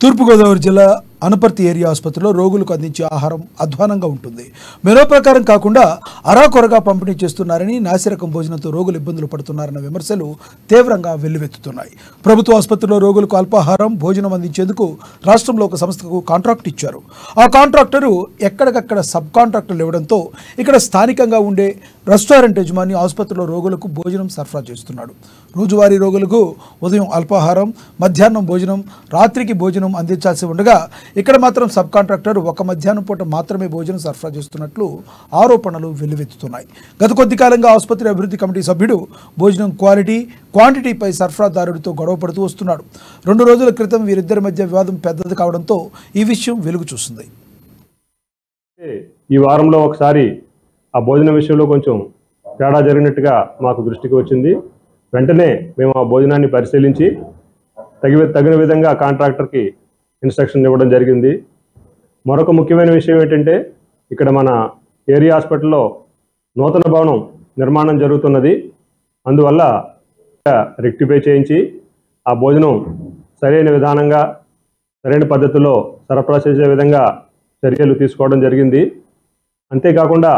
తూర్పుగోదావరి జిల్లా అనపర్తి ఏరియా ఆసుపత్రిలో రోగులకు అందించే ఆహారం అధ్వానంగా ఉంటుంది. మెనూ ప్రకారం కాకుండా అరాకొరగా పంపిణీ చేస్తున్నారని, నాసిరకం భోజనంతో రోగులు ఇబ్బందులు పడుతున్నారన్న విమర్శలు తీవ్రంగా వెల్లువెత్తుతున్నాయి. ప్రభుత్వ ఆసుపత్రిలో రోగులకు అల్పాహారం, భోజనం అందించేందుకు రాష్ట్రంలో ఒక సంస్థకు కాంట్రాక్ట్ ఇచ్చారు. ఆ కాంట్రాక్టరు ఎక్కడికక్కడ సబ్ కాంట్రాక్టర్లు ఇవ్వడంతో ఇక్కడ స్థానికంగా ఉండే రెస్టారెంట్ యజమాని ఆసుపత్రిలో రోగులకు భోజనం సరఫరా చేస్తున్నాడు. రోజువారీ రోగులకు ఉదయం అల్పాహారం, మధ్యాహ్నం భోజనం, రాత్రికి భోజనం అందించాల్సి ఉండగా ఇక్కడ మాత్రం సబ్ కాంట్రాక్టర్ ఒక మధ్యాహ్నం పూట మాత్రమే భోజనం సరఫరా చేస్తున్నట్లు ఆరోపణలు వెల్లువెత్తుతున్నాయి. గత కొద్ది కాలంగా ఆసుపత్రి అభివృద్ధి కమిటీ సభ్యుడు భోజనం క్వాలిటీ, క్వాంటిటీపై సరఫరాదారుడితో గొడవ పడుతూ వస్తున్నాడు. 2 రోజుల క్రితం వీరిద్దరి మధ్య వివాదం పెద్దది కావడంతో ఈ విషయం వెలుగు చూస్తుంది. ఈ వారంలో ఒకసారి ఆ భోజనం విషయంలో కొంచెం తేడా జరిగినట్టుగా మాకు దృష్టికి వచ్చింది. వెంటనే మేము ఆ భోజనాన్ని పరిశీలించి తగిన విధంగా కాంట్రాక్టర్కి ఇన్స్ట్రక్షన్ ఇవ్వడం జరిగింది. మరొక ముఖ్యమైన విషయం ఏంటంటే, ఇక్కడ మన ఏరియా హాస్పిటల్లో నూతన భవనం నిర్మాణం జరుగుతున్నది. అందువల్ల రెక్టిఫై చేయించి ఆ భోజనం సరైన విధానంగా, సరైన పద్ధతిలో సరఫరా చేసే విధంగా చర్యలు తీసుకోవడం జరిగింది. అంతేకాకుండా